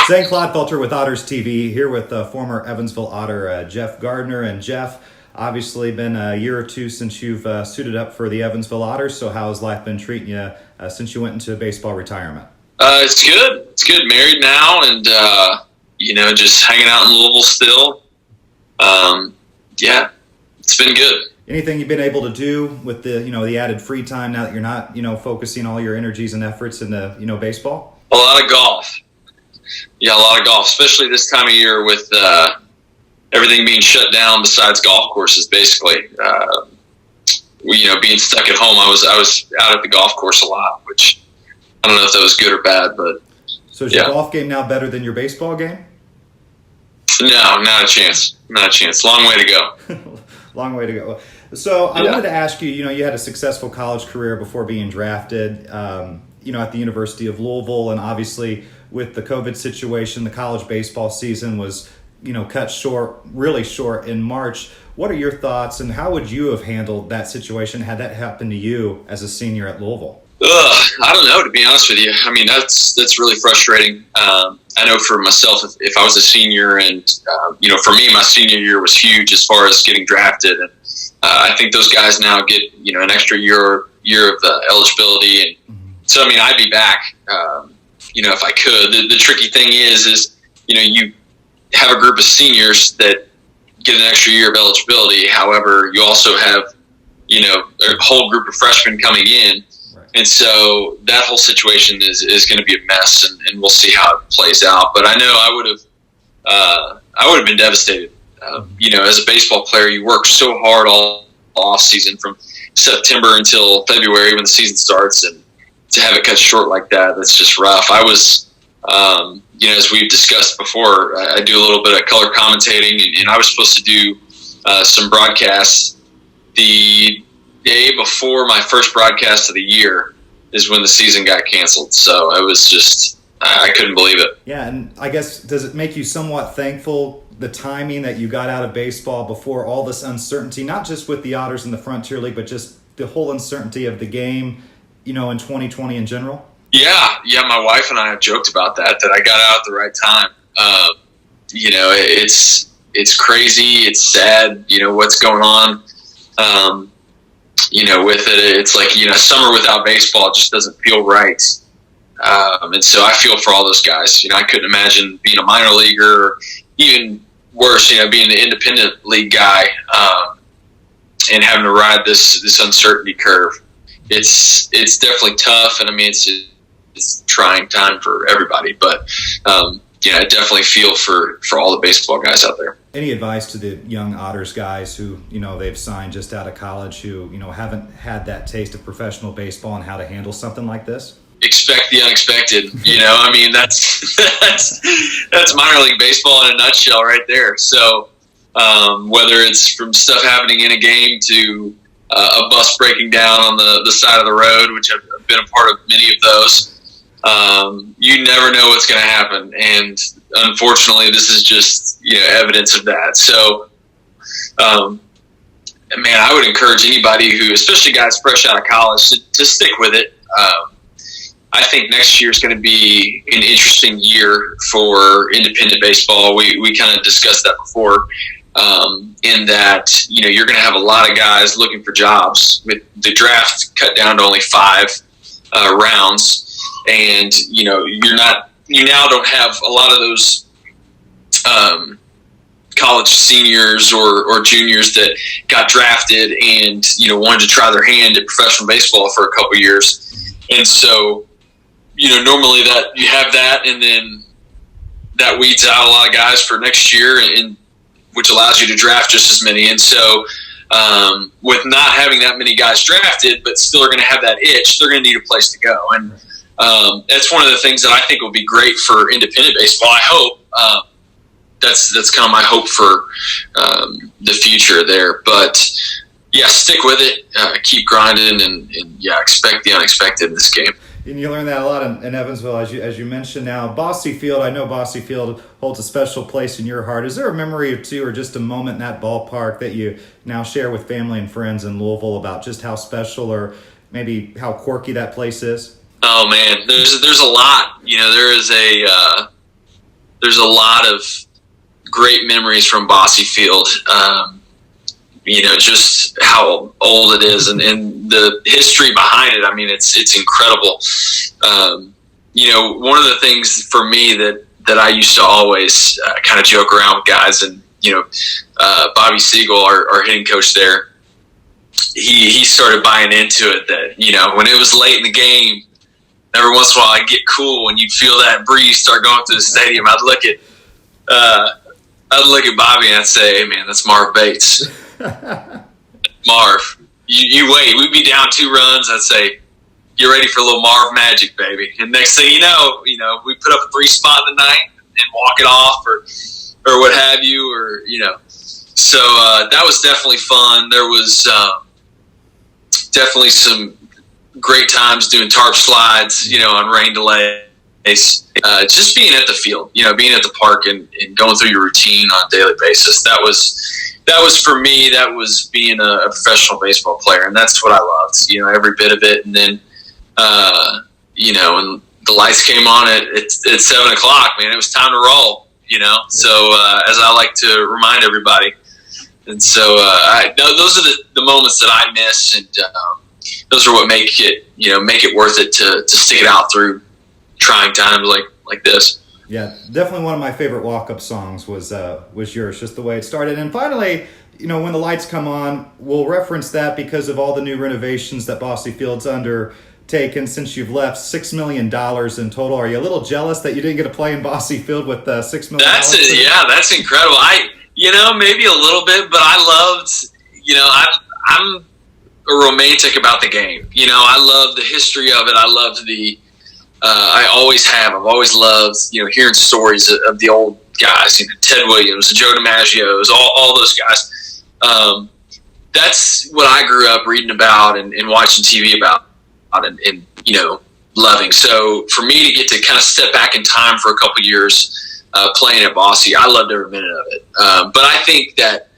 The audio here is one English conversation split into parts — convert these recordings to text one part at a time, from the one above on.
Zane Clodfelter with Otters TV, here with former Evansville Otter Jeff Gardner. And Jeff, obviously been a year or two since you've suited up for the Evansville Otters, so how has life been treating you since you went into baseball retirement? It's good. It's good. Married now, and just hanging out in Louisville still. Yeah, it's been good. Anything you've been able to do with the added free time now that you're not focusing all your energies and efforts into baseball? A lot of golf. Yeah, a lot of golf, especially this time of year with everything being shut down besides golf courses. Basically, being stuck at home, I was out at the golf course a lot, which I don't know if that was good or bad, but so is your golf game now better than your baseball game? No, not a chance. Not a chance. Long way to go. Long way to go. So I wanted to ask you, you had a successful college career before being drafted, at the University of Louisville, and obviously with the COVID situation, the college baseball season was, cut short, really short in March. What are your thoughts, and how would you have handled that situation had that happened to you as a senior at Louisville? I don't know, to be honest with you. I mean, that's really frustrating. I know for myself, if I was a senior, and for me, my senior year was huge as far as getting drafted, and I think those guys now get an extra year of eligibility, and so I mean, I'd be back, if I could. The tricky thing is you have a group of seniors that get an extra year of eligibility. However, you also have a whole group of freshmen coming in. And so that whole situation is going to be a mess, and we'll see how it plays out. But I know I would have been devastated. As a baseball player, you work so hard all off season from September until February when the season starts, and to have it cut short like that, that's just rough. I was, as we've discussed before, I do a little bit of color commentating, and I was supposed to do some broadcasts. The day before my first broadcast of the year is when the season got canceled. So it was just, I couldn't believe it. Yeah, and I guess, does it make you somewhat thankful, the timing that you got out of baseball before all this uncertainty, not just with the Otters in the Frontier League, but just the whole uncertainty of the game, in 2020 in general? Yeah, my wife and I have joked about that I got out at the right time. It's crazy, it's sad, what's going on. With it, it's like, summer without baseball just doesn't feel right. And so I feel for all those guys. I couldn't imagine being a minor leaguer, or even worse, being the independent league guy, and having to ride this uncertainty curve. It's definitely tough, and I mean, it's a trying time for everybody, but, I definitely feel for all the baseball guys out there. Any advice to the young Otters guys who, they've signed just out of college, who, haven't had that taste of professional baseball, and how to handle something like this? Expect the unexpected. I mean, that's minor league baseball in a nutshell right there. So whether it's from stuff happening in a game to a bus breaking down on the side of the road, which I've been a part of many of those, you never know what's going to happen. And unfortunately, this is just, evidence of that. So, man, I would encourage anybody who, especially guys fresh out of college, to stick with it. I think next year is going to be an interesting year for independent baseball. We kind of discussed that before, in that, you're going to have a lot of guys looking for jobs with the draft cut down to only 5 rounds. And, you now don't have a lot of those college seniors or juniors that got drafted and, wanted to try their hand at professional baseball for a couple years. And so, normally that you have that, and then that weeds out a lot of guys for next year, and which allows you to draft just as many. And so, with not having that many guys drafted, but still are going to have that itch, they're going to need a place to go. And that's one of the things that I think will be great for independent baseball. I hope that's kind of my hope for the future there. But yeah, stick with it, keep grinding, and expect the unexpected in this game. And you learn that a lot in Evansville, as you mentioned. Now, Bossy Field, I know Bossy Field holds a special place in your heart. Is there a memory or two, or just a moment in that ballpark that you now share with family and friends in Louisville about just how special, or maybe how quirky that place is? Oh man, there's a lot. There is there's a lot of great memories from Bossy Field. Just how old it is and the history behind it. I mean, it's incredible. One of the things for me that I used to always kind of joke around with guys, and Bobby Siegel, our hitting coach there, he started buying into it that when it was late in the game, every once in a while I'd get cool when you'd feel that breeze start going through the stadium. I'd look at Bobby and I'd say, "Hey man, that's Marv Bates." Marv, you wait. We'd be down 2 runs. I'd say, "Get ready for a little Marv magic, baby." And next thing you know, we put up a 3 spot in the night and walk it off, or what have you, or So that was definitely fun. There was definitely some great times doing tarp slides, on rain delays. Just being at the field, being at the park and going through your routine on a daily basis. That was for me. That was being a professional baseball player, and that's what I loved. Every bit of it. And then, when the lights came on at 7 o'clock, man, it was time to roll. So as I like to remind everybody, and so those are the moments that I miss, and those are what make it worth it to stick it out through trying times like this. Yeah, definitely one of my favorite walk-up songs was yours, just the way it started. And finally, when the lights come on, we'll reference that because of all the new renovations that Bossy Field's undertaken since you've left. $6 million in total. Are you a little jealous that you didn't get to play in Bossy Field with $6 million? That's it. Yeah, that's incredible. Maybe a little bit, but I loved. I'm a romantic about the game. I love the history of it. I love the. I always have. I've always loved, hearing stories of the old guys, Ted Williams, Joe DiMaggio's, all those guys. That's what I grew up reading about and watching TV about and loving. So for me to get to kind of step back in time for a couple years playing at Bossy, I loved every minute of it. But I think that,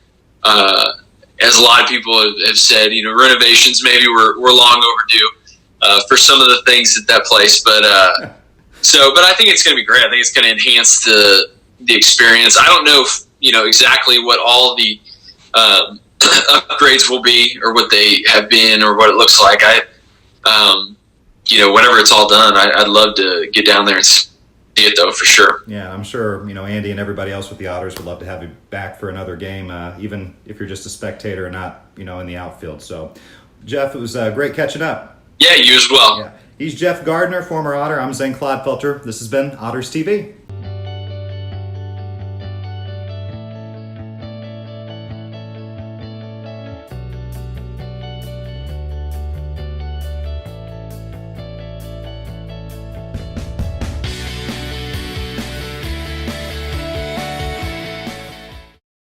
as a lot of people have said, renovations maybe were long overdue. For some of the things at that place, but I think it's going to be great. I think it's going to enhance the experience. I don't know if exactly what all the upgrades will be, or what they have been, or what it looks like. Whenever it's all done, I'd love to get down there and see it, though, for sure. Yeah, I'm sure Andy and everybody else with the Otters would love to have you back for another game, even if you're just a spectator and not in the outfield. So, Jeff, it was great catching up. Yeah, you as well. Yeah. He's Jeff Gardner, former Otter. I'm Zane Clodfelter. This has been Otters TV.